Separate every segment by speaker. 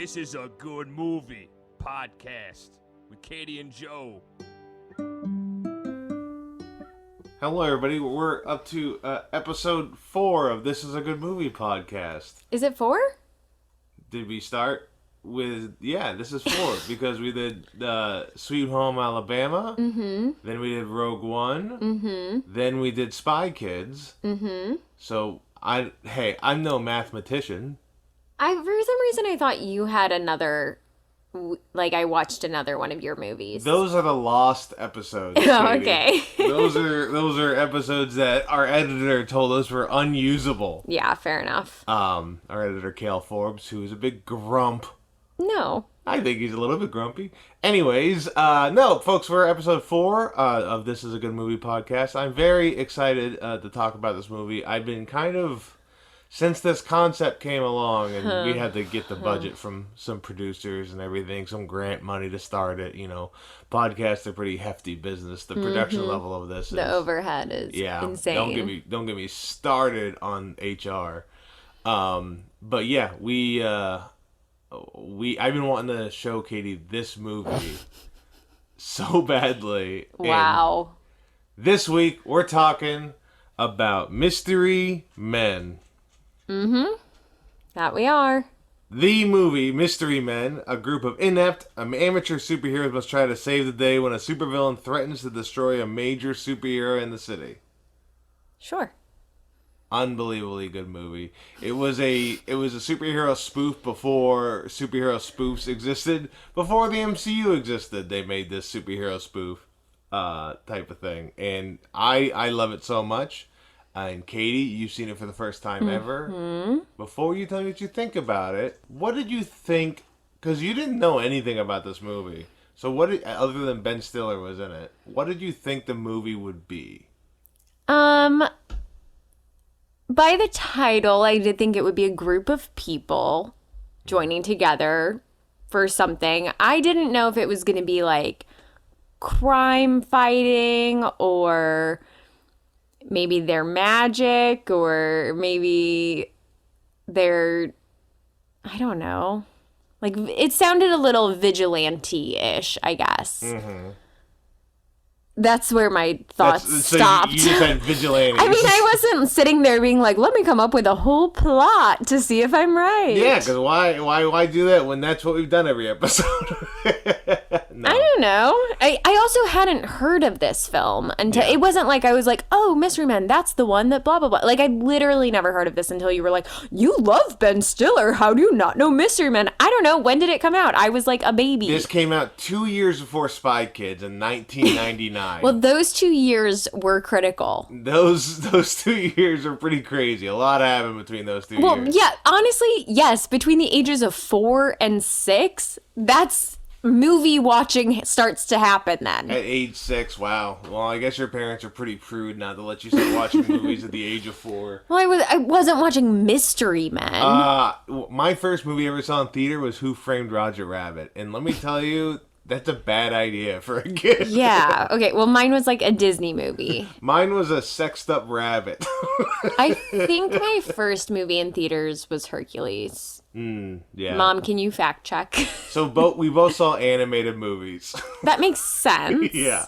Speaker 1: This is a good movie podcast with Katie and Joe.
Speaker 2: Hello, everybody. We're up to episode 4 of This is a Good Movie podcast.
Speaker 3: Is it 4?
Speaker 2: Did we start with... Yeah, this is 4 because we did Sweet Home Alabama. Mm-hmm. Then we did Rogue One. Mm-hmm. Then we did Spy Kids. Mm-hmm. So, I'm no mathematician.
Speaker 3: For some reason, I thought you had another... Like, I watched another one of your movies.
Speaker 2: Those are the lost episodes.
Speaker 3: Oh, okay.
Speaker 2: those are episodes that our editor told us were unusable.
Speaker 3: Yeah, fair enough.
Speaker 2: Our editor, Cale Forbes, who is a big grump.
Speaker 3: No.
Speaker 2: I think he's a little bit grumpy. Anyways, no, folks, we're episode 4 of This is a Good Movie podcast. I'm very excited to talk about this movie. I've been kind of... Since this concept came along and we had to get the budget from some producers and everything, some grant money to start it, you know, podcasts are pretty hefty business. The production level of this is...
Speaker 3: The overhead is insane.
Speaker 2: Don't get me started on HR. But yeah, I've been wanting to show Katie this movie so badly.
Speaker 3: Wow.
Speaker 2: And this week, we're talking about Mystery Men.
Speaker 3: Mm-hmm. That we are.
Speaker 2: The movie Mystery Men, a group of inept, amateur superheroes must try to save the day when a supervillain threatens to destroy a major superhero in the city.
Speaker 3: Sure.
Speaker 2: Unbelievably good movie. It was a superhero spoof before superhero spoofs existed. Before the MCU existed, they made this superhero spoof type of thing. And I love it so much. And Katie, you've seen it for the first time ever. Before you tell me what you think about it, what did you think? Because you didn't know anything about this movie. So other than Ben Stiller was in it, what did you think the movie would be?
Speaker 3: By the title, I did think it would be a group of people joining together for something. I didn't know if it was going to be like crime fighting or... Maybe they're magic, or maybe they're, I don't know. Like, it sounded a little vigilante-ish, I guess. Mm-hmm. That's where my thoughts stopped.
Speaker 2: You just said vigilante.
Speaker 3: I mean, I wasn't sitting there being like, let me come up with a whole plot to see if I'm right.
Speaker 2: Yeah, because why do that when that's what we've done every episode? No.
Speaker 3: I don't know. I also hadn't heard of this film until it wasn't like I was like, oh, Mystery Men, that's the one that blah, blah, blah. Like, I literally never heard of this until you were like, you love Ben Stiller. How do you not know Mystery Men? I don't know. When did it come out? I was like a baby.
Speaker 2: This came out 2 years before Spy Kids in 1999.
Speaker 3: Well, those 2 years were critical.
Speaker 2: Those 2 years are pretty crazy. A lot happened between those 2 years.
Speaker 3: Well, yeah, honestly, yes. Between the ages of 4 and 6, that's... movie watching starts to happen then.
Speaker 2: At age 6, wow. Well, I guess your parents are pretty prude not to let you start watching movies at the age of 4.
Speaker 3: Well, I wasn't watching Mystery Men.
Speaker 2: My first movie I ever saw in theater was Who Framed Roger Rabbit. And let me tell you, that's a bad idea for a kid.
Speaker 3: Yeah. Okay, well, mine was like a Disney movie.
Speaker 2: Mine was a sexed up rabbit.
Speaker 3: I think my first movie in theaters was Hercules.
Speaker 2: Yeah.
Speaker 3: Mom, can you fact check?
Speaker 2: So we both saw animated movies.
Speaker 3: That makes sense.
Speaker 2: Yeah.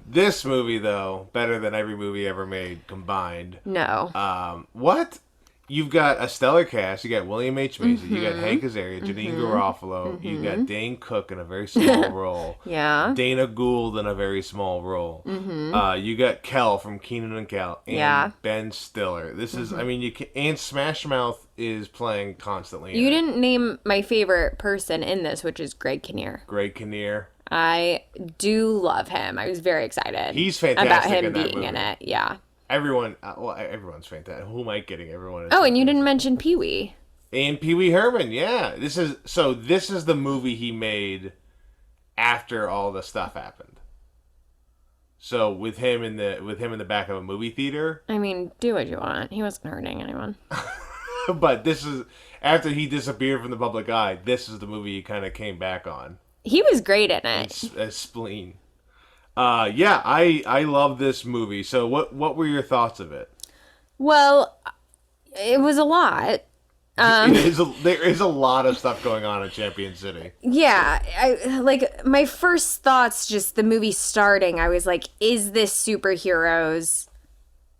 Speaker 2: This movie, though, better than every movie ever made combined.
Speaker 3: No.
Speaker 2: What? You've got a stellar cast. You got William H. Macy. You got Hank Azaria, Janine Garofalo. You got Dane Cook in a very small role.
Speaker 3: Yeah.
Speaker 2: Dana Gould in a very small role. You got Kel from Keenan and Kel. And Ben Stiller. This is, I mean, and Smash Mouth is playing constantly.
Speaker 3: You didn't name my favorite person in this, which is Greg Kinnear.
Speaker 2: Greg Kinnear.
Speaker 3: I do love him. I was very excited.
Speaker 2: He's fantastic
Speaker 3: about him
Speaker 2: in that
Speaker 3: being
Speaker 2: movie.
Speaker 3: in it. Yeah.
Speaker 2: Everyone's fantastic. Who am I kidding? Everyone is.
Speaker 3: Oh, and you didn't mention Pee-wee.
Speaker 2: And Pee Wee Herman, yeah. This is the movie he made after all the stuff happened. So with him in the back of a movie theater.
Speaker 3: I mean, do what you want. He wasn't hurting anyone.
Speaker 2: But this is after he disappeared from the public eye. This is the movie he kind of came back on.
Speaker 3: He was great in it.
Speaker 2: As Spleen. Yeah, I love this movie. So what were your thoughts of it?
Speaker 3: Well, it was a lot.
Speaker 2: There is a lot of stuff going on in Champion City.
Speaker 3: Yeah, my first thoughts, just the movie starting, I was like, is this superheroes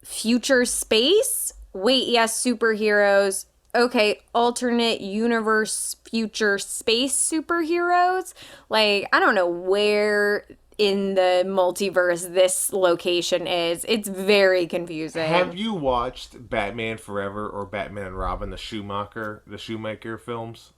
Speaker 3: future space? Wait, yes, superheroes. Okay, alternate universe future space superheroes? Like, I don't know where in the multiverse this location is. It's very confusing.
Speaker 2: Have you watched Batman Forever or Batman and Robin, the Shoemaker films?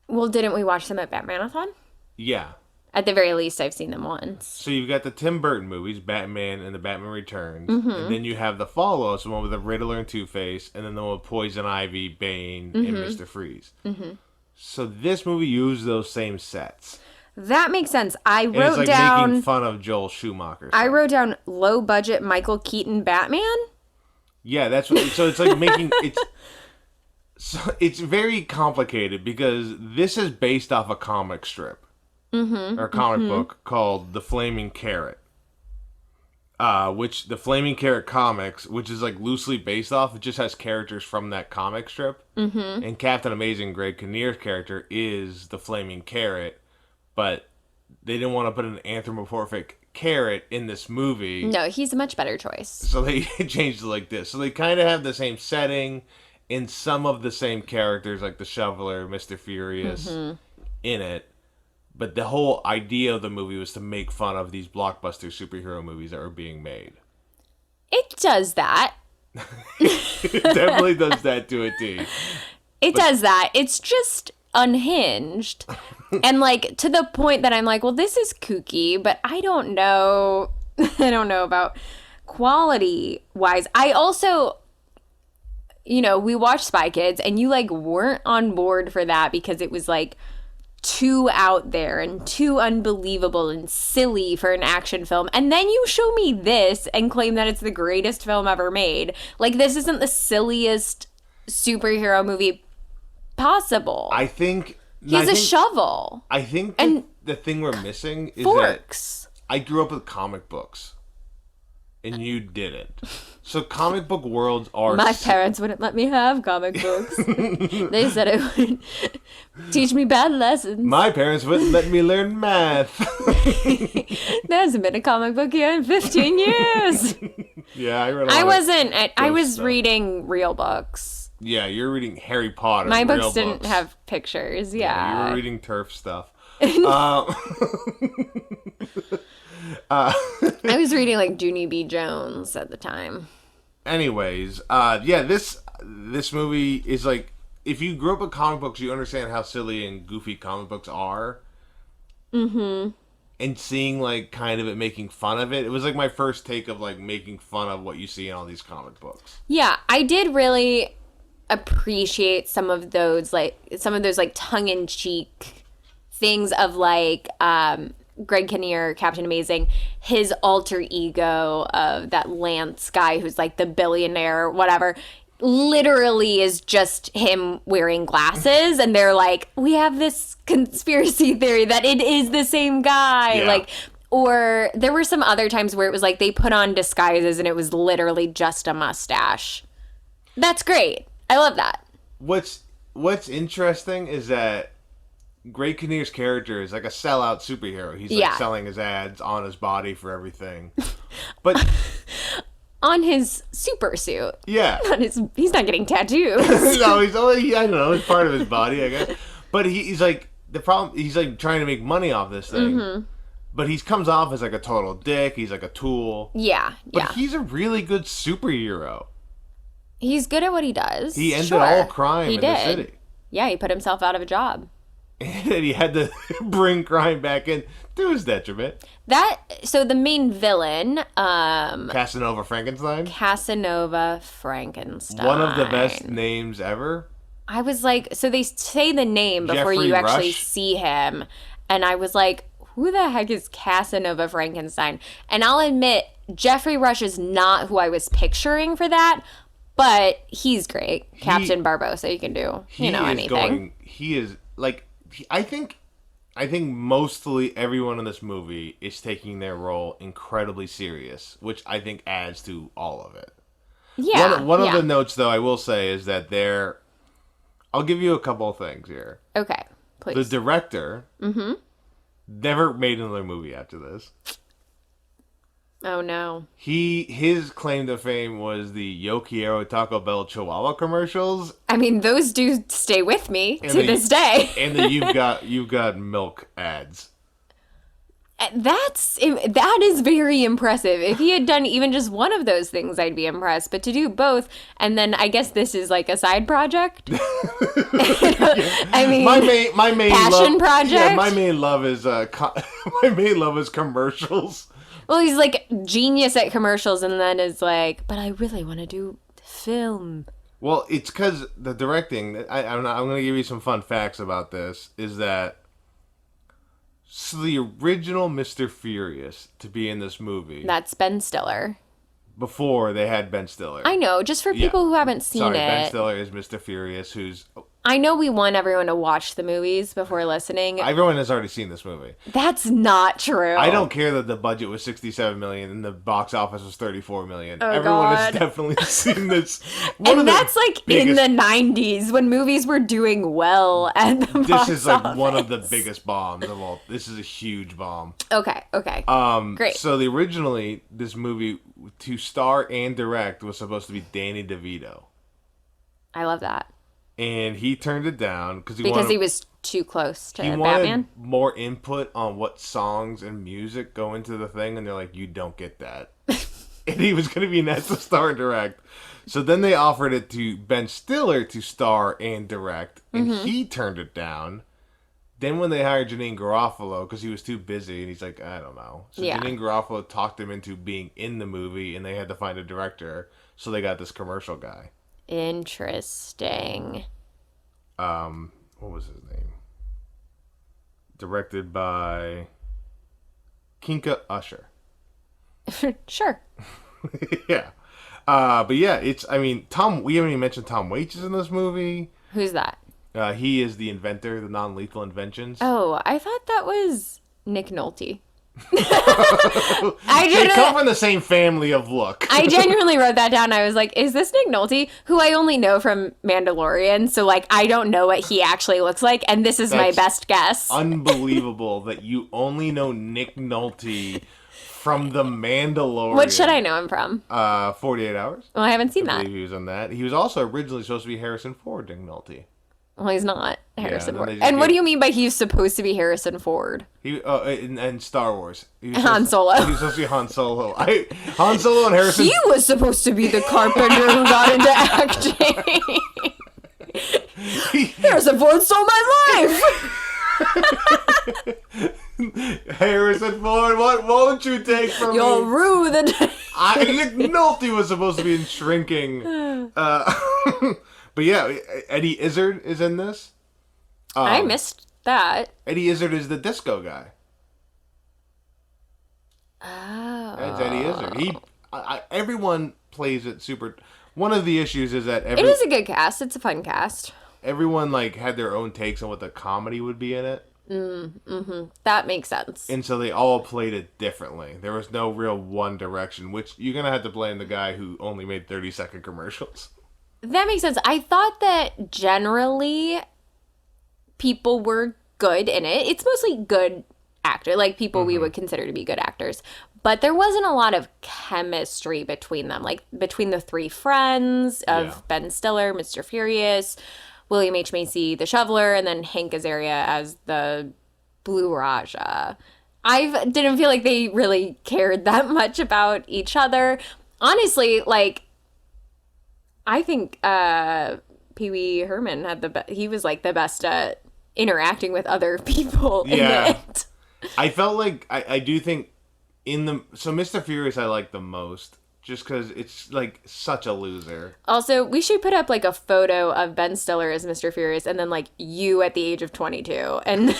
Speaker 3: Well, didn't we watch them at Batmanathon?
Speaker 2: Yeah.
Speaker 3: At the very least, I've seen them once.
Speaker 2: So you've got the Tim Burton movies, Batman and the Batman Returns, and then you have the follow-ups, the one with the Riddler and Two-Face, and then the one with Poison Ivy, Bane, and Mr. Freeze. So this movie used those same sets.
Speaker 3: That makes sense. I
Speaker 2: And
Speaker 3: wrote
Speaker 2: it's like
Speaker 3: down.
Speaker 2: making fun of Joel Schumacher.
Speaker 3: I wrote down low budget Michael Keaton Batman.
Speaker 2: Yeah, that's what. So it's like making it's. So it's very complicated because this is based off a comic strip or a comic book called The Flaming Carrot. Which the Flaming Carrot comics, which is like loosely based off, it just has characters from that comic strip. And Captain Amazing, Greg Kinnear's character, is the Flaming Carrot, but they didn't want to put an anthropomorphic carrot in this movie.
Speaker 3: No, he's a much better choice.
Speaker 2: So they changed it like this. So they kind of have the same setting and some of the same characters, like the Shoveler, Mr. Furious, in it. But the whole idea of the movie was to make fun of these blockbuster superhero movies that were being made.
Speaker 3: It does that.
Speaker 2: It definitely does that to a T.
Speaker 3: It does that. It's just unhinged. And like to the point that I'm like, well, this is kooky, but I don't know. I don't know about quality wise. I also, we watched Spy Kids and you like weren't on board for that because it was like too out there and too unbelievable and silly for an action film. And then you show me this and claim that it's the greatest film ever made. Like, this isn't the silliest superhero movie possible.
Speaker 2: I think
Speaker 3: He's a shovel.
Speaker 2: I think
Speaker 3: and
Speaker 2: the thing we're missing is
Speaker 3: forks.
Speaker 2: that I grew up with comic books, and you didn't. So comic book worlds are...
Speaker 3: My parents wouldn't let me have comic books. They said it would teach me bad lessons.
Speaker 2: My parents wouldn't let me learn math.
Speaker 3: There hasn't been a comic book here in 15 years.
Speaker 2: Yeah, I read a lot
Speaker 3: I
Speaker 2: of
Speaker 3: wasn't. I was
Speaker 2: stuff.
Speaker 3: reading real books.
Speaker 2: Yeah, you're reading Harry Potter.
Speaker 3: My
Speaker 2: real
Speaker 3: books didn't have pictures. Yeah.
Speaker 2: You were reading turf stuff.
Speaker 3: I was reading like Junie B. Jones at the time.
Speaker 2: Anyways, yeah, this movie is like, if you grew up with comic books, you understand how silly and goofy comic books are. Mm-hmm. And seeing like kind of it making fun of it, it was like my first take of like making fun of what you see in all these comic books.
Speaker 3: Yeah, I did really appreciate some of those like tongue-in-cheek things of like Greg Kinnear, Captain Amazing, his alter ego of that Lance guy who's like the billionaire, whatever, literally is just him wearing glasses. And they're like, we have this conspiracy theory that it is the same guy.
Speaker 2: Yeah.
Speaker 3: Like, or there were some other times where it was like they put on disguises and it was literally just a mustache. That's great. I love that.
Speaker 2: What's interesting is that Greg Kinnear's character is like a sellout superhero. He's like selling his ads on his body for everything. But
Speaker 3: on his super suit.
Speaker 2: Yeah.
Speaker 3: He's not getting tattoos.
Speaker 2: No, he's only, I don't know, it's part of his body, I guess. But he's like, the problem, he's like trying to make money off this thing. Mm-hmm. But he comes off as like a total dick. He's like a tool.
Speaker 3: Yeah,
Speaker 2: But he's a really good superhero.
Speaker 3: He's good at what he does.
Speaker 2: He ended all crime in the city.
Speaker 3: Yeah, he put himself out of a job.
Speaker 2: And he had to bring crime back in to his detriment.
Speaker 3: So the main villain,
Speaker 2: Casanova Frankenstein. One of the best names ever.
Speaker 3: I was like, so they say the name before
Speaker 2: Jeffrey
Speaker 3: you actually
Speaker 2: Rush.
Speaker 3: see him. And I was like, who the heck is Casanova Frankenstein? And I'll admit, Jeffrey Rush is not who I was picturing for that. But he's great. Captain Barbosa, you can do, anything.
Speaker 2: He is, like, I think mostly everyone in this movie is taking their role incredibly serious, which I think adds to all of it.
Speaker 3: Yeah.
Speaker 2: One of the notes, though, I will say is that I'll give you a couple of things here.
Speaker 3: Okay,
Speaker 2: The
Speaker 3: please.
Speaker 2: director never made another movie after this.
Speaker 3: Oh no.
Speaker 2: His claim to fame was the Yo Quiero Taco Bell Chihuahua commercials
Speaker 3: I mean, those do stay with me to
Speaker 2: the-
Speaker 3: this day.
Speaker 2: and the you've got milk ads.
Speaker 3: That is very impressive. If he had done even just one of those things, I'd be impressed. But to do both, and then I guess this is like a side project. I mean,
Speaker 2: My main
Speaker 3: passion
Speaker 2: love,
Speaker 3: project.
Speaker 2: Yeah, my main love is my main love is commercials.
Speaker 3: Well, he's like genius at commercials, and then is like, but I really want to do film.
Speaker 2: Well, it's because the directing. I'm going to give you some fun facts about this. Is that so the original Mr. Furious to be in this movie
Speaker 3: That's Ben Stiller.
Speaker 2: before they had Ben Stiller.
Speaker 3: I know, just for people who haven't seen
Speaker 2: Sorry,
Speaker 3: it.
Speaker 2: Ben Stiller is Mr. Furious, who's
Speaker 3: I know we want everyone to watch the movies before listening.
Speaker 2: everyone has already seen this movie.
Speaker 3: That's not true.
Speaker 2: I don't care that the budget was $67 million and the box office was $34 million.
Speaker 3: Oh,
Speaker 2: Everyone has
Speaker 3: God.
Speaker 2: definitely seen this.
Speaker 3: And that's like in the 90s when movies were doing well at the
Speaker 2: This
Speaker 3: box
Speaker 2: is like
Speaker 3: office.
Speaker 2: one of the biggest bombs of all. This is a huge bomb.
Speaker 3: Okay. Great.
Speaker 2: So originally this movie to star and direct was supposed to be Danny DeVito,
Speaker 3: I love that.
Speaker 2: and he turned it down because
Speaker 3: Because he was too close to
Speaker 2: he wanted
Speaker 3: Batman.
Speaker 2: more input on what songs and music go into the thing, and they're like, you don't get that. And he was going to be next to star and direct. So then they offered it to Ben Stiller to star and direct, and he turned it down. Then when they hired Janine Garofalo, because he was too busy, and he's like, I don't know. So
Speaker 3: Yeah.
Speaker 2: Janine Garofalo talked him into being in the movie, and they had to find a director. So they got this commercial guy.
Speaker 3: Interesting.
Speaker 2: What was his name? Directed by Kinka Usher.
Speaker 3: Sure.
Speaker 2: Yeah. But yeah, we haven't even mentioned Tom Waits is in this movie.
Speaker 3: Who's that?
Speaker 2: He is the inventor, the non-lethal inventions.
Speaker 3: Oh, I thought that was Nick Nolte.
Speaker 2: They come from the same family of look.
Speaker 3: I genuinely wrote that down. I was like, is this Nick Nolte, who I only know from Mandalorian? So, like, I don't know what he actually looks like, and this is my
Speaker 2: That's
Speaker 3: best guess.
Speaker 2: Unbelievable that you only know Nick Nolte from The Mandalorian.
Speaker 3: What should I know him from?
Speaker 2: 48 Hours.
Speaker 3: Well, I haven't seen
Speaker 2: I
Speaker 3: that.
Speaker 2: believe he was on that. He was also originally supposed to be Harrison Ford, Nick Nolte.
Speaker 3: Well, he's not Harrison
Speaker 2: then
Speaker 3: Ford.
Speaker 2: they just
Speaker 3: And what
Speaker 2: gave-
Speaker 3: do you mean by he's supposed to be Harrison Ford?
Speaker 2: He and Star Wars. He was
Speaker 3: Han
Speaker 2: supposed-
Speaker 3: Solo.
Speaker 2: He was supposed to be Han Solo. Han Solo and Harrison.
Speaker 3: He was supposed to be the carpenter who got into acting. Harrison Ford stole my life.
Speaker 2: Harrison Ford, what won't you take from
Speaker 3: You'll
Speaker 2: me?
Speaker 3: rue the day.
Speaker 2: Nick Nolte was supposed to be in Shrinking. But yeah, Eddie Izzard is in this.
Speaker 3: I missed that.
Speaker 2: Eddie Izzard is the disco guy.
Speaker 3: Oh.
Speaker 2: That's Eddie Izzard. Everyone plays it super. One of the issues is that
Speaker 3: It is a good cast. It's a fun cast.
Speaker 2: everyone like had their own takes on what the comedy would be in it.
Speaker 3: That makes sense.
Speaker 2: And so they all played it differently. There was no real one direction, which you're going to have to blame the guy who only made 30-second commercials.
Speaker 3: That makes sense. I thought that generally people were good in it. It's mostly good actor, like people we would consider to be good actors. But there wasn't a lot of chemistry between them, like between the three friends of
Speaker 2: Yeah.
Speaker 3: Ben Stiller, Mr. Furious, William H. Macy, the Shoveler, and then Hank Azaria as the Blue Raja. I didn't feel like they really cared that much about each other. Honestly, like, I think Pee Wee Herman had he was like the best at interacting with other people
Speaker 2: Yeah.
Speaker 3: in it.
Speaker 2: I felt like, I do think so Mr. Furious I like the most, just because it's like such a loser.
Speaker 3: Also, we should put up like a photo of Ben Stiller as Mr. Furious and then like you at the age of 22. And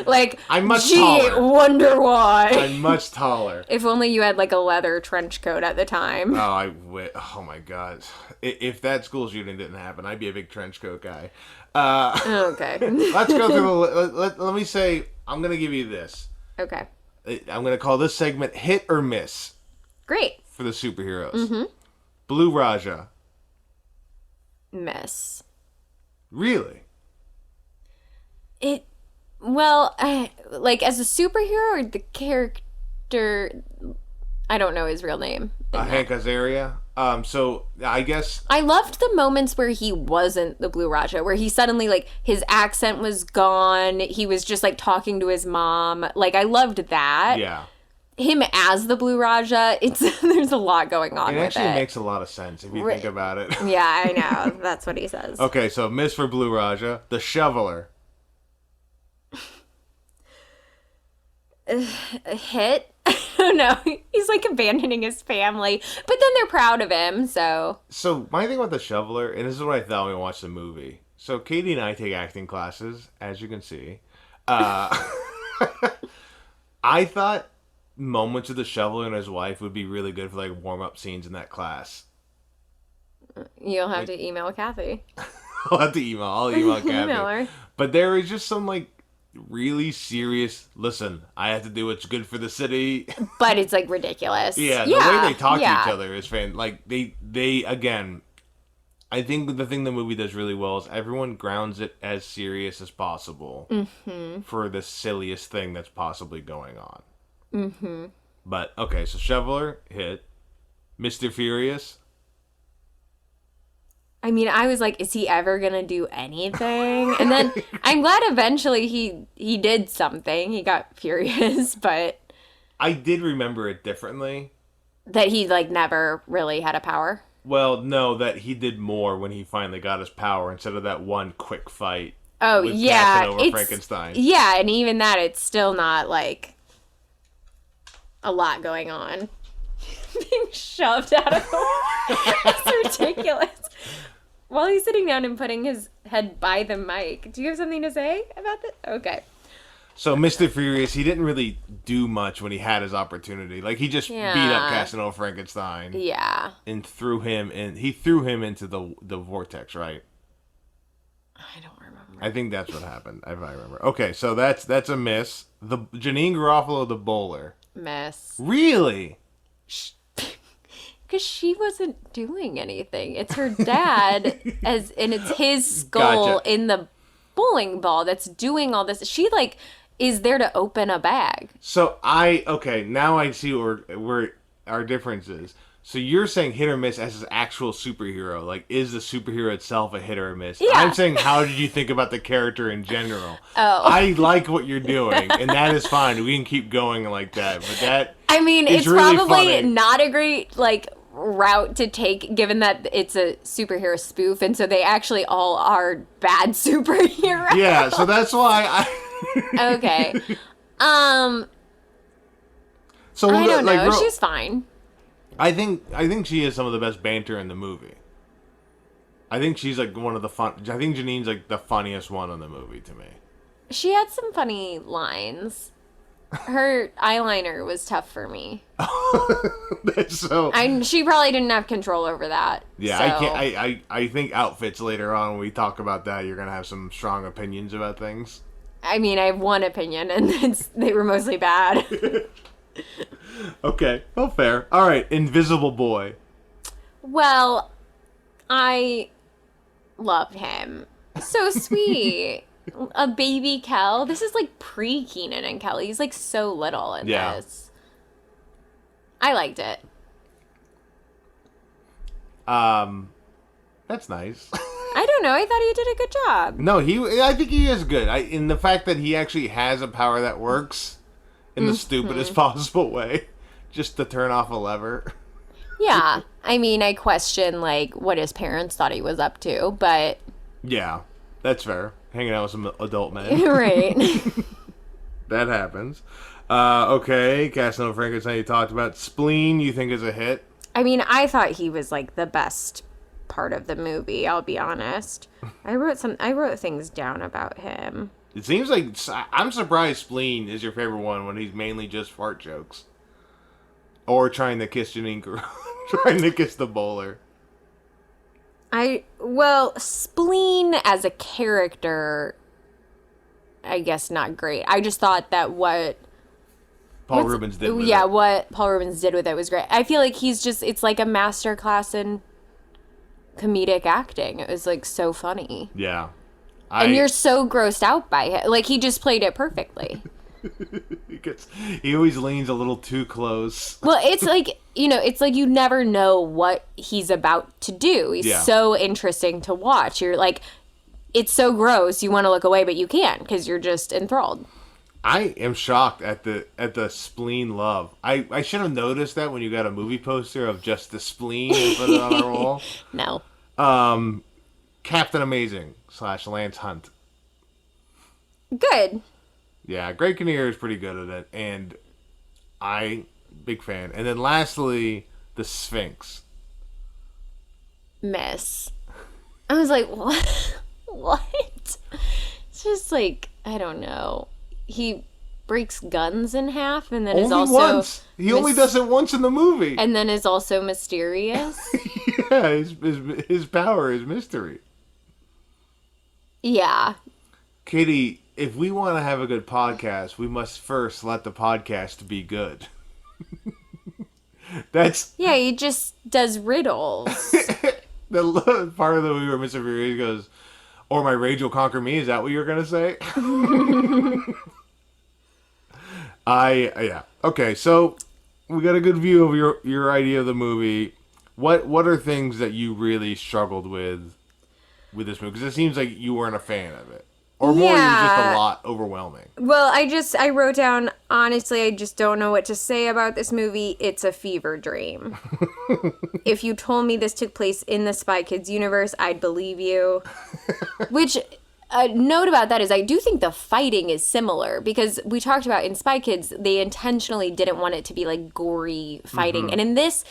Speaker 3: like,
Speaker 2: I'm much
Speaker 3: gee,
Speaker 2: taller.
Speaker 3: wonder why.
Speaker 2: I'm much taller.
Speaker 3: If only you had like a leather trench coat at the time.
Speaker 2: Oh my god. If that school shooting didn't happen, I'd be a big trench coat guy.
Speaker 3: Okay.
Speaker 2: Let's go through let me say, I'm going to give you this.
Speaker 3: Okay.
Speaker 2: I'm going to call this segment Hit or Miss
Speaker 3: Great.
Speaker 2: for the superheroes. Blue Raja.
Speaker 3: Miss.
Speaker 2: Really?
Speaker 3: Well, like as a superhero or the character, I don't know his real name.
Speaker 2: Hank Azaria. So I guess
Speaker 3: I loved the moments where he wasn't the Blue Raja, where he suddenly, like, his accent was gone. He was just, like, talking to his mom. Like, I loved that.
Speaker 2: yeah.
Speaker 3: Him as the Blue Raja, there's a lot going on
Speaker 2: It
Speaker 3: with
Speaker 2: actually
Speaker 3: it.
Speaker 2: makes a lot of sense if you think about it.
Speaker 3: Yeah, I know. That's what he says.
Speaker 2: Okay, so miss for Blue Raja, the Shoveler.
Speaker 3: A hit? I don't know. He's, like, abandoning his family. But then they're proud of him, so...
Speaker 2: So my thing about the Shoveler, and this is what I thought when we watched the movie. So Katie and I take acting classes, as you can see. I thought moments of the Shoveler and his wife would be really good for like warm-up scenes in that class.
Speaker 3: You'll have to email Kathy.
Speaker 2: I'll email Kathy.
Speaker 3: Email her.
Speaker 2: But there is just some like really serious, listen, I have to do what's good for the city.
Speaker 3: But it's, like, ridiculous.
Speaker 2: Yeah, the way they talk to each other is like they again, I think the thing the movie does really well is everyone grounds it as serious as possible for the silliest thing that's possibly going on. Mm-hmm. But okay, so Shoveler hit, Mr. Furious.
Speaker 3: I mean, I was like, is he ever gonna do anything? And then I'm glad eventually he did something. He got furious, but
Speaker 2: I did remember it differently.
Speaker 3: that he, like, never really had a power.
Speaker 2: Well, no, that he did more when he finally got his power instead of that one quick fight.
Speaker 3: Oh,
Speaker 2: with
Speaker 3: yeah.
Speaker 2: Casanova Frankenstein.
Speaker 3: Yeah, and even that, it's still not, like, a lot going on. Being shoved out of the way. It's ridiculous. While he's sitting down and putting his head by the mic. Do you have something to say about that? Okay.
Speaker 2: So Mr. Furious, he didn't really do much when he had his opportunity. Like he just beat up Casanova Frankenstein.
Speaker 3: Yeah.
Speaker 2: And threw him in. He threw him into the vortex, right?
Speaker 3: I don't remember.
Speaker 2: I think that's what happened, if I remember. Okay, so that's a miss. The Janine Garofalo, the bowler.
Speaker 3: Miss.
Speaker 2: Really?
Speaker 3: Because she wasn't doing anything. It's her dad, and it's his skull
Speaker 2: Gotcha.
Speaker 3: in the bowling ball that's doing all this. She, like, is there to open a bag.
Speaker 2: So now I see where our difference is. So you're saying hit or miss as an actual superhero. Like, is the superhero itself a hit or a miss?
Speaker 3: Yeah.
Speaker 2: I'm saying, how did you think about the character in general?
Speaker 3: Oh.
Speaker 2: I like what you're doing, and that is fine. We can keep going like that. But that
Speaker 3: I mean,
Speaker 2: is
Speaker 3: it's
Speaker 2: really
Speaker 3: probably
Speaker 2: funny.
Speaker 3: not a great, like, route to take, given that it's a superhero spoof, and so they actually all are bad superheroes.
Speaker 2: Yeah, so that's why
Speaker 3: Okay.
Speaker 2: So
Speaker 3: I don't know.
Speaker 2: like,
Speaker 3: She's fine.
Speaker 2: I think she has some of the best banter in the movie. I think she's like one of the fun. I think Janine's like the funniest one in the movie to me.
Speaker 3: She had some funny lines. Her eyeliner was tough for me.
Speaker 2: That's so.
Speaker 3: She probably didn't have control over that.
Speaker 2: Yeah,
Speaker 3: so.
Speaker 2: I can't. I think outfits later on when we talk about that, you're gonna have some strong opinions about things.
Speaker 3: I mean, I have one opinion, and they were mostly bad.
Speaker 2: Okay, well, fair. All right, Invisible Boy.
Speaker 3: Well, I loved him. So sweet. A baby Kel. This is like pre-Keenan and Kel. He's like so little in this. I liked it.
Speaker 2: That's nice.
Speaker 3: I don't know. I thought he did a good job.
Speaker 2: No, I think he is good. In the fact that he actually has a power that works in the stupidest possible way, just to turn off a lever.
Speaker 3: Yeah. I mean, I question like what his parents thought he was up to, but
Speaker 2: Yeah, that's fair. Hanging out with some adult men.
Speaker 3: right.
Speaker 2: That happens. Okay, Casanova Frankenstein you talked about. Spleen, you think is a hit?
Speaker 3: I mean, I thought he was like the best part of the movie, I'll be honest. I wrote things down about him.
Speaker 2: It seems like I'm surprised Spleen is your favorite one when he's mainly just fart jokes. Or trying to kiss Janine trying to kiss the bowler.
Speaker 3: Spleen as a character, I guess not great. I just thought that what
Speaker 2: Paul Rubens did with
Speaker 3: yeah,
Speaker 2: it.
Speaker 3: what Paul Rubens did with it was great. I feel like it's like a master class in comedic acting. It was like so funny.
Speaker 2: Yeah.
Speaker 3: And you're so grossed out by it. Like, he just played it perfectly.
Speaker 2: He always leans a little too close.
Speaker 3: Well, it's like, it's like you never know what he's about to do. He's so interesting to watch. You're like, it's so gross, you want to look away, but you can't because you're just enthralled.
Speaker 2: I am shocked at the spleen love. I should have noticed that when you got a movie poster of just the spleen and put it on our wall.
Speaker 3: No.
Speaker 2: Captain Amazing / Lance Hunt.
Speaker 3: Good.
Speaker 2: Yeah, Greg Kinnear is pretty good at it, and big fan. And then lastly, the Sphinx.
Speaker 3: Miss. I was like, what? What? It's just like, I don't know. He breaks guns in half and then is also...
Speaker 2: once. He only does it once in the movie.
Speaker 3: And then is also mysterious.
Speaker 2: Yeah, his power is mystery.
Speaker 3: Yeah.
Speaker 2: Katie, if we want to have a good podcast, we must first let the podcast be good. That's...
Speaker 3: Yeah, he just does riddles.
Speaker 2: The part of the movie where Mr. Furious goes, or my rage will conquer me, is that what you're going to say? Yeah. Okay, so we got a good view of your idea of the movie. What are things that you really struggled with this movie? Because it seems like you weren't a fan of it. Or more, it was just a lot overwhelming.
Speaker 3: Well, I wrote down, honestly, I just don't know what to say about this movie. It's a fever dream. If you told me this took place in the Spy Kids universe, I'd believe you. Which, a note about that is I do think the fighting is similar. Because we talked about in Spy Kids, they intentionally didn't want it to be like gory fighting. Mm-hmm. And in this,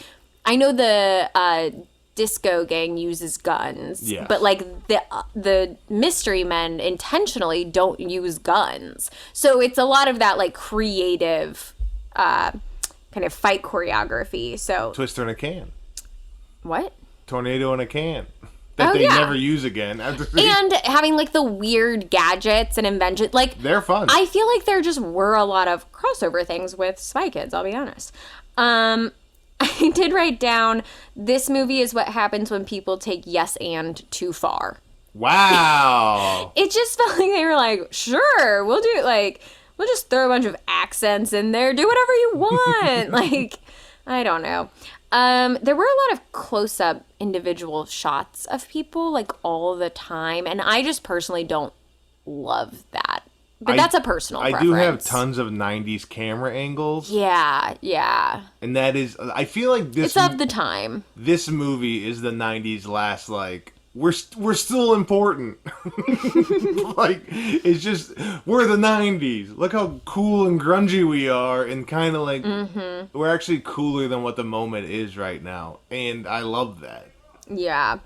Speaker 3: I know the... disco gang uses guns,
Speaker 2: yes.
Speaker 3: But like the mystery men intentionally don't use guns, so it's a lot of that like creative kind of fight choreography. So
Speaker 2: Twister in a can.
Speaker 3: What?
Speaker 2: Tornado in a can that they never use again after
Speaker 3: and having like the weird gadgets and inventions, like
Speaker 2: they're fun.
Speaker 3: I feel like there just were a lot of crossover things with Spy Kids, I'll be honest. I did write down, this movie is what happens when people take yes and too far.
Speaker 2: Wow.
Speaker 3: It just felt like they were like, sure, we'll do it. Like, we'll just throw a bunch of accents in there. Do whatever you want. Like, I don't know. There were a lot of close-up individual shots of people, like, all the time. And I just personally don't love that. But that's a personal preference.
Speaker 2: I do have tons of 90s camera angles.
Speaker 3: Yeah.
Speaker 2: And that is... I feel like this...
Speaker 3: It's of the time.
Speaker 2: This movie is the 90s last, like... We're still important. Like, it's just... We're the 90s. Look how cool and grungy we are. And kind of like... Mm-hmm. We're actually cooler than what the moment is right now. And I love that.
Speaker 3: Yeah.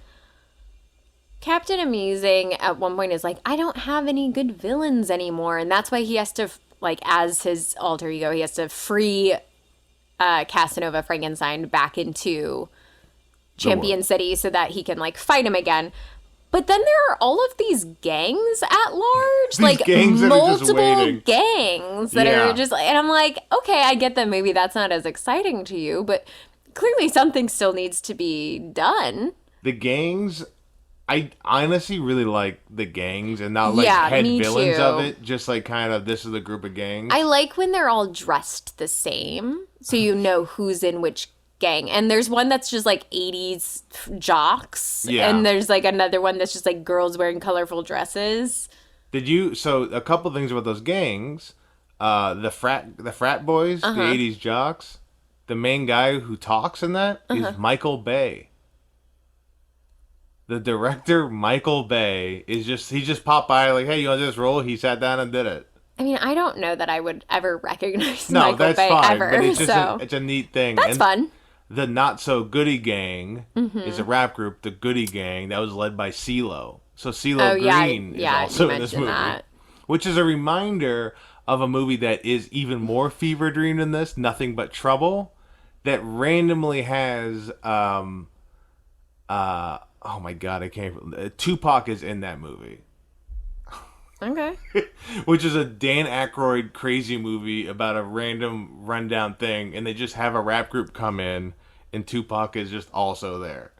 Speaker 3: Captain Amazing at one point is like, I don't have any good villains anymore. And that's why he has to, like, as his alter ego, he has to free Casanova Frankenstein back into Champion City so that he can, like, fight him again. But then there are all of these gangs at large. Like, multiple gangs that are just, and I'm like, okay, I get that maybe that's not as exciting to you, but clearly something still needs to be done.
Speaker 2: The gangs... I honestly really like the gangs and not like head villains of it. Just like kind of this is a group of gangs.
Speaker 3: I like when they're all dressed the same, so you know who's in which gang. And there's one that's just like 80s jocks, and there's like another one that's just like girls wearing colorful dresses.
Speaker 2: So a couple things about those gangs, the frat boys, the 80s jocks. The main guy who talks in that is Michael Bay. The director, Michael Bay, he just popped by like, hey, you want this role? He sat down and did it.
Speaker 3: I mean, I don't know that I would ever recognize Michael Bay
Speaker 2: fine,
Speaker 3: ever.
Speaker 2: But it's just it's a neat thing.
Speaker 3: That's fun.
Speaker 2: The Not So Goody Gang is a rap group, the Goody Gang, that was led by CeeLo. So CeeLo Green is also in this movie. That. Which is a reminder of a movie that is even more fever dream than this, Nothing But Trouble, that randomly has... oh my god, I can't... Tupac is in that movie.
Speaker 3: Okay.
Speaker 2: Which is a Dan Aykroyd crazy movie about a random rundown thing, and they just have a rap group come in, and Tupac is just also there.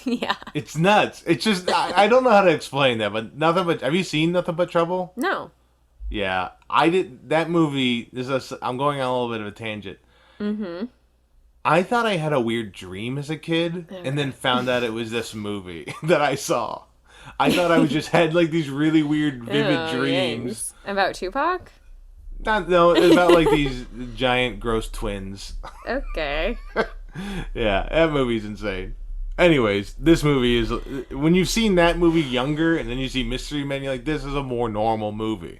Speaker 3: Yeah.
Speaker 2: It's nuts. It's just I don't know how to explain that, but nothing but have you seen Nothing But Trouble?
Speaker 3: No.
Speaker 2: Yeah, I did that movie. I'm going on a little bit of a tangent. Mm-hmm. I thought I had a weird dream as a kid, and then found out it was this movie that I saw. I thought I was just had like these really weird, vivid dreams.
Speaker 3: Yikes. About Tupac?
Speaker 2: No, it's about like these giant, gross twins.
Speaker 3: Okay.
Speaker 2: Yeah, that movie's insane. Anyways, this movie is when you've seen that movie younger, and then you see Mystery Men, you're like, this is a more normal movie.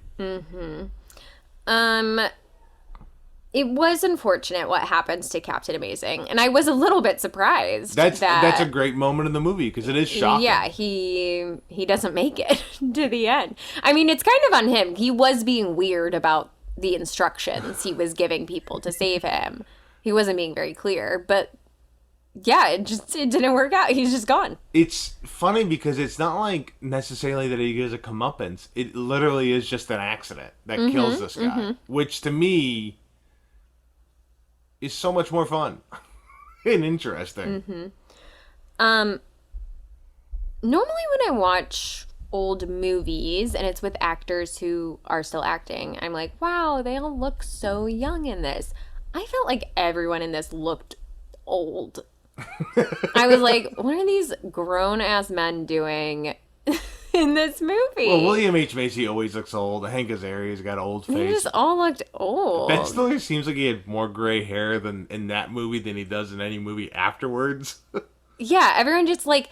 Speaker 3: It was unfortunate what happens to Captain Amazing, and I was a little bit surprised.
Speaker 2: That's a great moment in the movie because it is shocking.
Speaker 3: Yeah, he doesn't make it to the end. I mean, it's kind of on him. He was being weird about the instructions he was giving people to save him. He wasn't being very clear, but yeah, it didn't work out. He's just gone.
Speaker 2: It's funny because it's not like necessarily that he gives a comeuppance. It literally is just an accident that kills this guy, which to me is so much more fun and interesting.
Speaker 3: Normally when I watch old movies and it's with actors who are still acting, I'm like, wow, they all look so young in this. I felt like everyone in this looked old. I was like, what are these grown-ass men doing in this movie?
Speaker 2: Well, William H. Macy always looks old. Hank Azaria's got an old face.
Speaker 3: They just all looked old.
Speaker 2: Ben Stiller seems like he had more gray hair than in that movie than he does in any movie afterwards.
Speaker 3: Yeah, everyone just like,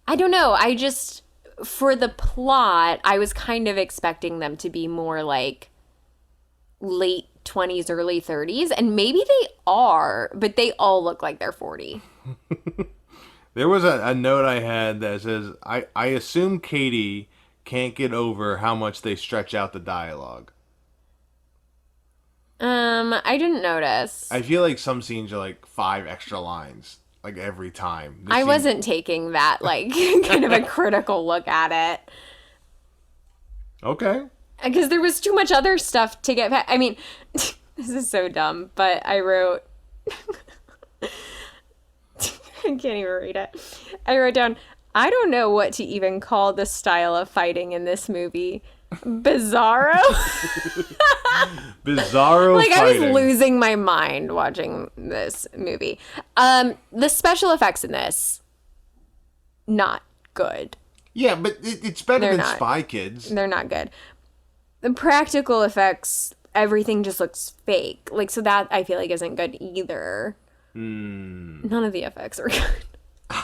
Speaker 3: I don't know. I just, for the plot, I was kind of expecting them to be more like late 20s, early 30s. And maybe they are, but they all look like they're 40.
Speaker 2: There was a note I had that says, I assume Katie can't get over how much they stretch out the dialogue.
Speaker 3: I didn't notice.
Speaker 2: I feel like some scenes are like 5 extra lines, like every time.
Speaker 3: I wasn't taking that, like, kind of a critical look at it.
Speaker 2: Okay.
Speaker 3: Because there was too much other stuff to get past. I mean, this is so dumb, but I wrote... I can't even read it. I wrote down, I don't know what to even call the style of fighting in this movie. Bizarro?
Speaker 2: Bizarro
Speaker 3: like,
Speaker 2: fighting.
Speaker 3: I was losing my mind watching this movie. The special effects in this, not good.
Speaker 2: Yeah, but it's better
Speaker 3: They're
Speaker 2: than
Speaker 3: not.
Speaker 2: Spy Kids.
Speaker 3: They're not good. The practical effects, everything just looks fake. Like, so that I feel like isn't good either. None of the effects are good.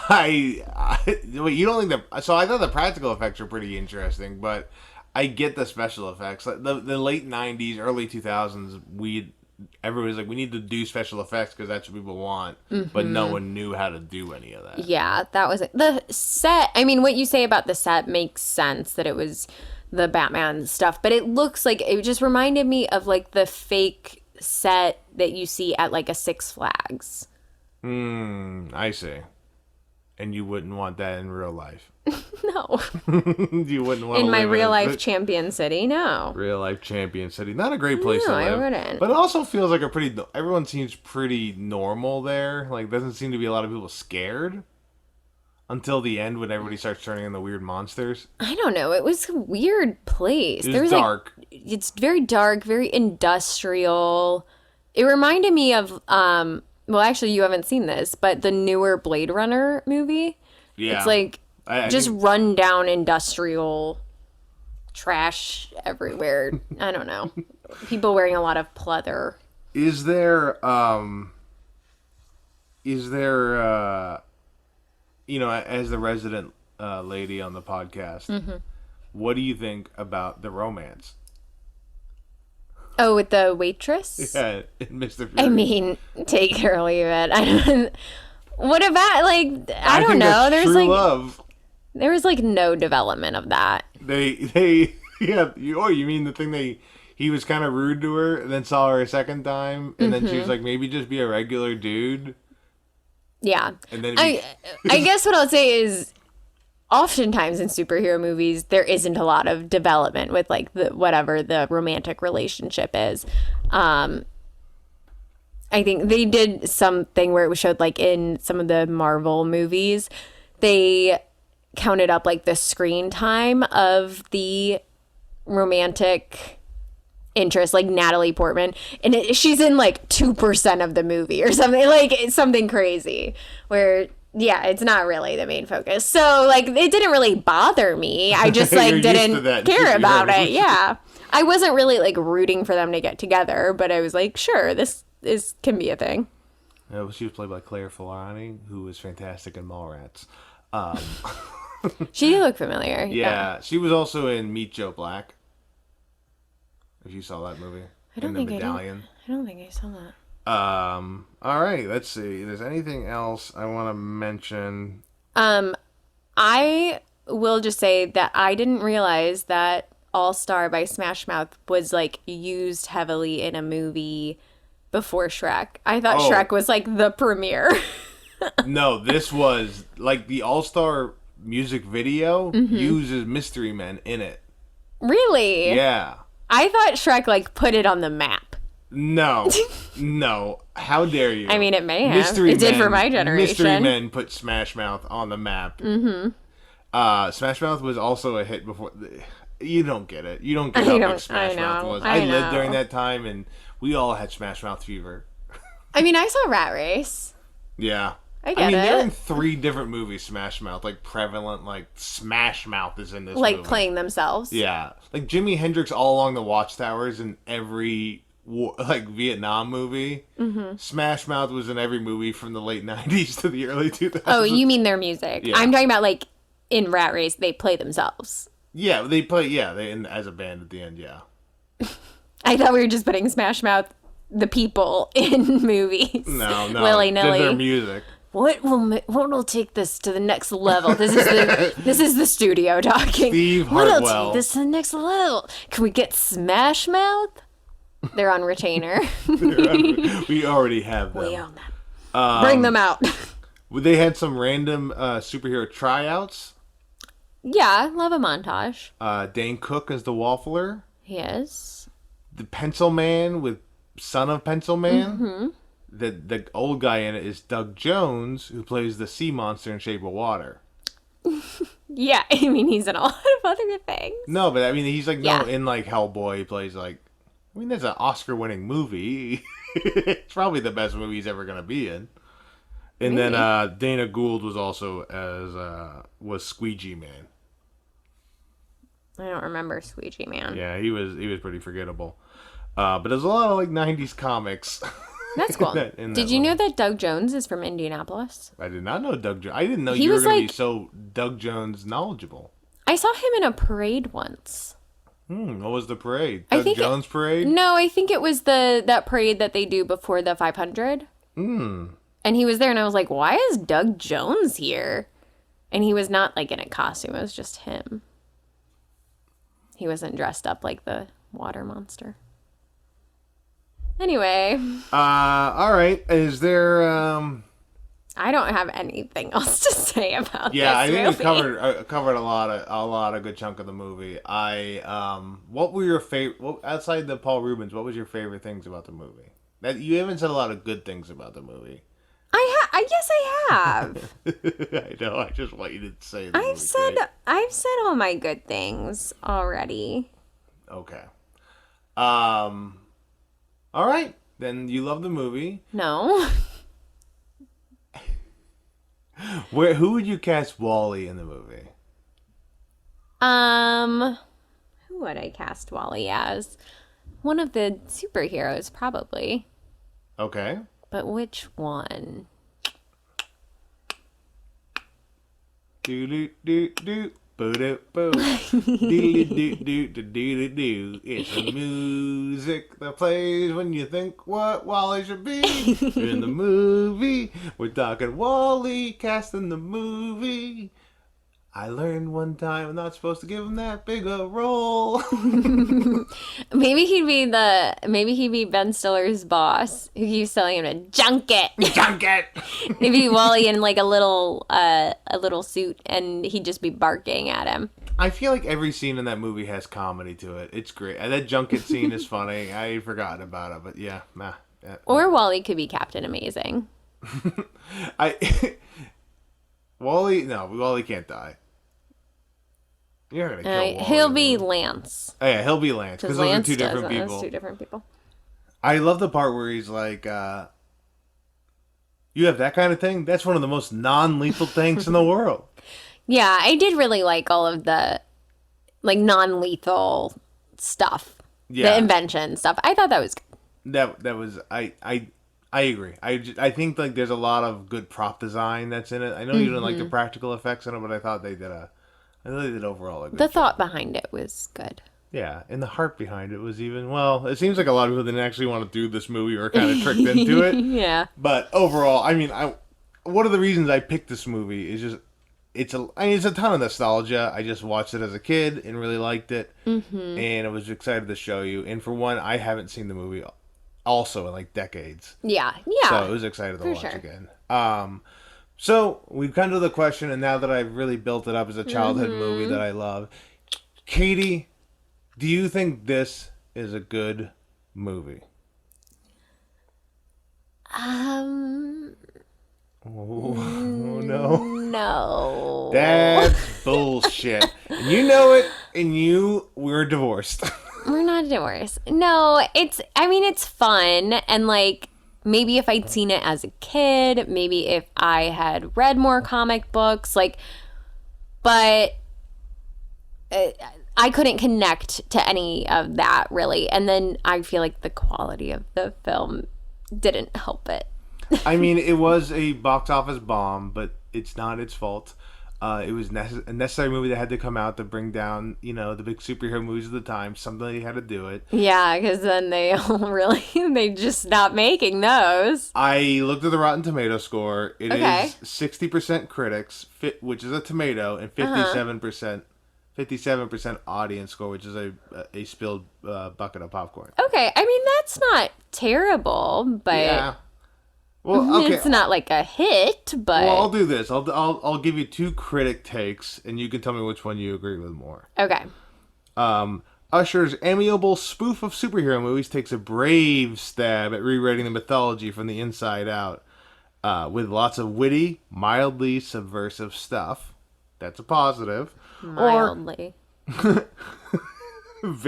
Speaker 2: Wait, you don't think so I thought the practical effects were pretty interesting, but I get the special effects. Like the late 90s, early 2000s, everybody's like, we need to do special effects because that's what people want, but no one knew how to do any of that.
Speaker 3: Yeah, that was it. The set, I mean, what you say about the set makes sense, that it was the Batman stuff, but it looks like, it just reminded me of like the fake set that you see at like a Six Flags.
Speaker 2: I see. And you wouldn't want that in real life.
Speaker 3: No.
Speaker 2: You wouldn't want
Speaker 3: In
Speaker 2: to
Speaker 3: my
Speaker 2: live
Speaker 3: real
Speaker 2: in
Speaker 3: life champion city, no.
Speaker 2: real life champion city. Not a great place to
Speaker 3: No,
Speaker 2: live.
Speaker 3: I wouldn't.
Speaker 2: But it also feels like everyone seems pretty normal there. Like, doesn't seem to be a lot of people scared until the end when everybody starts turning into weird monsters.
Speaker 3: I don't know. It was a weird place.
Speaker 2: It was dark.
Speaker 3: Like, it's very dark, very industrial. It reminded me of, well, actually, you haven't seen this, but the newer Blade Runner movie.
Speaker 2: Yeah.
Speaker 3: It's like
Speaker 2: I
Speaker 3: just
Speaker 2: think-
Speaker 3: run down industrial trash everywhere. I don't know. People wearing a lot of pleather.
Speaker 2: Is there you know, as the resident lady on the podcast, what do you think about the romance?
Speaker 3: Oh, with the waitress?
Speaker 2: Yeah, Mr. Fury.
Speaker 3: I mean, take it or leave it. I don't. What about, like, I don't
Speaker 2: think
Speaker 3: know.
Speaker 2: that's
Speaker 3: There's
Speaker 2: true
Speaker 3: like
Speaker 2: love.
Speaker 3: there was like no development of that.
Speaker 2: They yeah. You mean the thing he was kind of rude to her, and then saw her a second time, and then she was like, maybe just be a regular dude.
Speaker 3: Yeah.
Speaker 2: And then
Speaker 3: I guess what I'll say is, oftentimes in superhero movies, there isn't a lot of development with like whatever the romantic relationship is. I think they did something where it was showed like in some of the Marvel movies they counted up like the screen time of the romantic interest, like Natalie Portman, and she's in like 2% of the movie or something, like it's something crazy where it's not really the main focus. So like it didn't really bother me. I just like didn't care about it. Yeah. I wasn't really like rooting for them to get together, but I was like, sure, this can be a thing.
Speaker 2: She was played by Claire Filani, who was fantastic in Mallrats.
Speaker 3: She did look familiar.
Speaker 2: Yeah, she was also in Meet Joe Black. If you saw that movie.
Speaker 3: I don't think
Speaker 2: Medallion.
Speaker 3: I don't think I saw that.
Speaker 2: All right, let's see. There's anything else I want to mention?
Speaker 3: I will just say that I didn't realize that All Star by Smash Mouth was like used heavily in a movie before Shrek. I thought Shrek was like the premiere.
Speaker 2: No, this was like the All Star music video uses Mystery Men in it.
Speaker 3: Really?
Speaker 2: Yeah.
Speaker 3: I thought Shrek like put it on the map.
Speaker 2: No. How dare you?
Speaker 3: I mean, it may have. It did for my generation.
Speaker 2: Mystery Men put Smash Mouth on the map. Smash Mouth was also a hit before. You don't get it. You don't get how big Smash Mouth was. I lived during that time, and we all had Smash Mouth fever.
Speaker 3: I mean, I saw Rat Race.
Speaker 2: Yeah.
Speaker 3: I get it.
Speaker 2: They're in 3 different movies, Smash Mouth. Like, prevalent, like, Smash Mouth is in this movie.
Speaker 3: Like, playing themselves.
Speaker 2: Yeah. Like, Jimi Hendrix all along the Watchtowers in every, like, Vietnam movie. Smash Mouth was in every movie from the late 90s to the early 2000s.
Speaker 3: Oh, you mean their music.
Speaker 2: Yeah.
Speaker 3: I'm talking about, like, in Rat Race, they play themselves.
Speaker 2: Yeah, they play, as a band at the end, yeah.
Speaker 3: I thought we were just putting Smash Mouth, the people, in movies.
Speaker 2: No.
Speaker 3: Willy-nilly.
Speaker 2: Their music.
Speaker 3: What will take this to the next level? This is the studio talking.
Speaker 2: Steve
Speaker 3: What will
Speaker 2: Hartwell.
Speaker 3: take this to the next level? Can we get Smash Mouth? They're on retainer.
Speaker 2: We already have them.
Speaker 3: We own them. Bring them out.
Speaker 2: They had some random superhero tryouts.
Speaker 3: Yeah, love a montage.
Speaker 2: Dane Cook as the Waffler.
Speaker 3: Yes.
Speaker 2: The Pencil Man with Son of Pencil Man. The old guy in it is Doug Jones, who plays the sea monster in Shape of Water.
Speaker 3: Yeah, I mean, he's in a lot of other things.
Speaker 2: No, but I mean, he's like, in like Hellboy, he plays like, I mean, that's an Oscar-winning movie. It's probably the best movie he's ever going to be in. And then Dana Gould was also was Squeegee Man.
Speaker 3: I don't remember Squeegee Man.
Speaker 2: Yeah, he was pretty forgettable. But there's a lot of like 90s comics.
Speaker 3: That's cool. Did you know that Doug Jones is from Indianapolis?
Speaker 2: I did not know Doug Jones. I didn't know you were going to be so Doug Jones knowledgeable.
Speaker 3: I saw him in a parade once.
Speaker 2: What was the parade? Doug Jones parade?
Speaker 3: No, I think it was that parade that they do before the 500. And he was there, and I was like, why is Doug Jones here? And he was not like in a costume. It was just him. He wasn't dressed up like the water monster. Anyway.
Speaker 2: All right. Is there
Speaker 3: I don't have anything else to say about this
Speaker 2: I think
Speaker 3: movie.
Speaker 2: we covered a lot of good chunk of the movie. What were your favorite outside the Paul Rubens, what was your favorite things about the movie? That you haven't said a lot of good things about the movie.
Speaker 3: I guess I have.
Speaker 2: I know. I just want you to say
Speaker 3: I've said all my good things already.
Speaker 2: Okay. All right. Then you love the movie.
Speaker 3: No.
Speaker 2: Who would you cast Wally in the movie?
Speaker 3: Who would I cast Wally as? One of the superheroes, probably.
Speaker 2: Okay.
Speaker 3: But which one?
Speaker 2: Do do do do boo do boo do do do do do do. It's the music that plays when you think what Wally should be in the movie. We're talking Wally cast in the movie. I learned one time I'm not supposed to give him that big a role.
Speaker 3: Maybe he'd be Ben Stiller's boss who keeps telling him to junk it.
Speaker 2: Junk it.
Speaker 3: Maybe Wally in like a little suit, and he'd just be barking at him.
Speaker 2: I feel like every scene in that movie has comedy to it. It's great. That junket scene is funny. I had forgotten about it, but yeah.
Speaker 3: Or Wally could be Captain Amazing.
Speaker 2: Wally can't die. You're not gonna kill Wally.
Speaker 3: He'll be Lance.
Speaker 2: Oh, yeah, he'll be Lance because those are two different people.
Speaker 3: Those two different people.
Speaker 2: I love the part where he's like, "You have that kind of thing? That's one of the most non-lethal things in the world."
Speaker 3: Yeah, I did really like all of the like non-lethal stuff.
Speaker 2: Yeah.
Speaker 3: The invention stuff. I thought that was good.
Speaker 2: That was I agree. I think like there's a lot of good prop design that's in it. I know you didn't like the practical effects in it, but I thought they did overall a good job.
Speaker 3: Thought behind it was good.
Speaker 2: Yeah, and the heart behind it was even, well, it seems like a lot of people didn't actually want to do this movie or kind of tricked into it.
Speaker 3: Yeah.
Speaker 2: But overall, I mean, one of the reasons I picked this movie is just it's a ton of nostalgia. I just watched it as a kid and really liked it, and I was excited to show you. And for one, I haven't seen the movie also in like decades.
Speaker 3: Yeah.
Speaker 2: So I was excited to watch again. So we've come to the question, and now that I've really built it up as a childhood movie that I love, Katie, do you think this is a good movie? Oh no.
Speaker 3: No.
Speaker 2: That's bullshit. And you know it, and we're divorced.
Speaker 3: We're not divorced. No, it's fun. And like, maybe if I'd seen it as a kid, maybe if I had read more comic books, like, but I couldn't connect to any of that really. And then I feel like the quality of the film didn't help it.
Speaker 2: I mean, it was a box office bomb, but it's not its fault. It was a necessary movie that had to come out to bring down, the big superhero movies of the time. Somebody had to do it.
Speaker 3: Yeah, because then they just stopped making those.
Speaker 2: I looked at the Rotten Tomato score. It is 60% critics, which is a tomato, and 57% audience score, which is a spilled bucket of popcorn.
Speaker 3: Okay, I mean, that's not terrible, but...
Speaker 2: Yeah. Well, okay.
Speaker 3: It's not like a hit, but...
Speaker 2: Well, I'll do this. I'll give you two critic takes, and you can tell me which one you agree with more.
Speaker 3: Okay.
Speaker 2: Usher's amiable spoof of superhero movies takes a brave stab at rewriting the mythology from the inside out, with lots of witty, mildly subversive stuff. That's a positive.
Speaker 3: Mildly.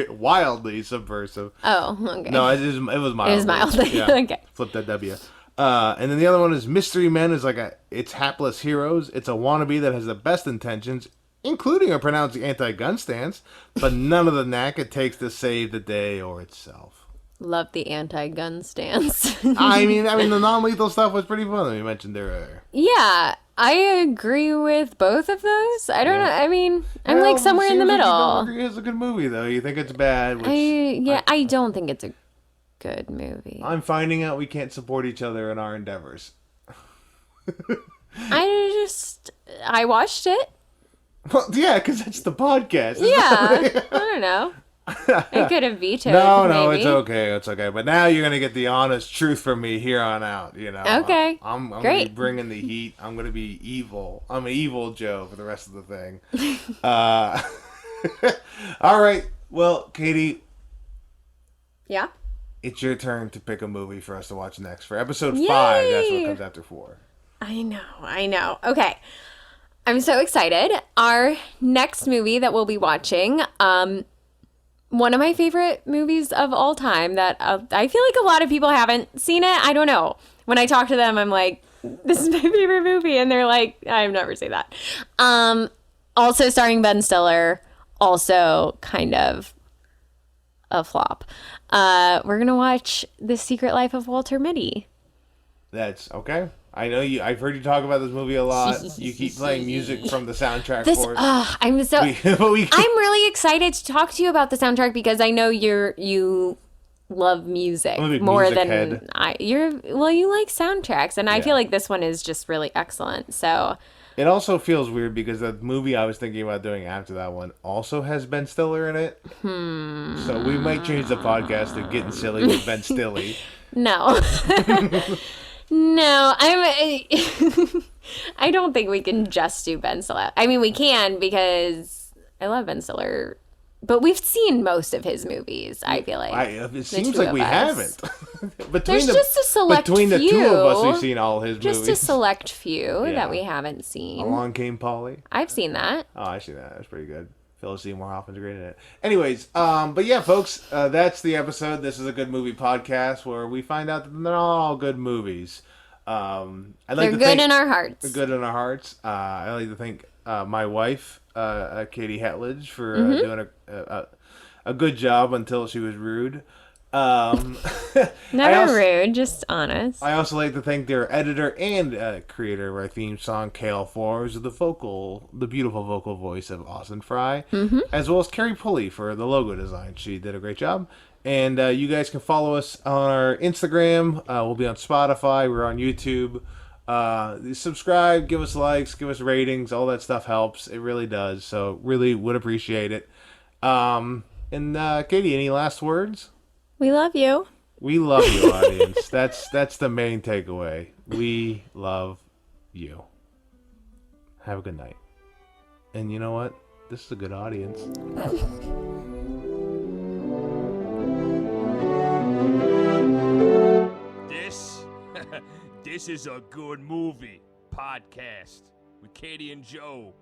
Speaker 2: Wildly subversive.
Speaker 3: Oh, okay.
Speaker 2: No, it was mildly.
Speaker 3: It was mildly.
Speaker 2: Yeah.
Speaker 3: Okay.
Speaker 2: Flip that W. And then the other one is Mystery Men is it's hapless heroes. It's a wannabe that has the best intentions, including a pronounced anti-gun stance, but none of the knack it takes to save the day or itself.
Speaker 3: Love the anti-gun stance.
Speaker 2: I mean, the non-lethal stuff was pretty fun that you mentioned earlier.
Speaker 3: Yeah, I agree with both of those. I don't know. I mean, I'm like somewhere in the middle.
Speaker 2: Like you don't agree it's a good movie, though. You think it's bad.
Speaker 3: I don't think it's a good movie.
Speaker 2: I'm finding out we can't support each other in our endeavors.
Speaker 3: I watched it.
Speaker 2: Well, yeah, because that's the podcast.
Speaker 3: Yeah, I don't know. I could have vetoed.
Speaker 2: No, it's okay. But now you're gonna get the honest truth from me here on out.
Speaker 3: Okay.
Speaker 2: I'm gonna be bringing the heat. I'm gonna be evil. I'm an evil Joe for the rest of the thing. All right. Well, Katie.
Speaker 3: Yeah.
Speaker 2: It's your turn to pick a movie for us to watch next. For episode 5, that's what comes after 4.
Speaker 3: I know. Okay. I'm so excited. Our next movie that we'll be watching, one of my favorite movies of all time that I feel like a lot of people haven't seen it. I don't know. When I talk to them, I'm like, this is my favorite movie. And they're like, I've never seen that. Also starring Ben Stiller. Also kind of a flop. We're going to watch The Secret Life of Walter Mitty.
Speaker 2: That's okay. I know you. I've heard you talk about this movie a lot. You keep playing music from the soundtrack for us. I'm
Speaker 3: really excited to talk to you about the soundtrack because I know you love music more than
Speaker 2: head.
Speaker 3: you like soundtracks, and I feel like this one is just really excellent. So
Speaker 2: it also feels weird because the movie I was thinking about doing after that one also has Ben Stiller in it. So we might change the podcast to Getting Silly with Ben Stiller.
Speaker 3: No. No, I don't think we can just do Ben Stiller. I mean, we can because I love Ben Stiller but we've seen most of his movies, I feel like.
Speaker 2: It seems like we haven't.
Speaker 3: There's just a select
Speaker 2: between
Speaker 3: few.
Speaker 2: the two of us, we've seen all his
Speaker 3: Just
Speaker 2: movies.
Speaker 3: a select few
Speaker 2: Yeah.
Speaker 3: that we haven't seen.
Speaker 2: Along Came Polly.
Speaker 3: I've seen that.
Speaker 2: Oh, I see that. That's pretty good. Phyllis Seymour Hoffman's great in it. Anyways, but yeah, folks, that's the episode. This is a good movie podcast where we find out that they're not all good movies.
Speaker 3: They're good in our hearts.
Speaker 2: They're good in our hearts. I like to thank my wife, Katie Hetledge, for doing a good job until she was rude.
Speaker 3: Never rude, just honest.
Speaker 2: I also like to thank their editor and creator of our theme song, Kale Fours, the beautiful vocal voice of Austin Fry, as well as Carrie Pulley for the logo design. She did a great job. And you guys can follow us on our Instagram. We'll be on Spotify. We're on YouTube. Subscribe, give us likes, give us ratings. All that stuff helps. It really does. So really would appreciate it. And Katie, any last words?
Speaker 3: We love you.
Speaker 2: We love you, audience. That's the main takeaway. We love you. Have a good night. And you know what? This is a good audience.
Speaker 1: This is a good movie podcast with Katie and Joe.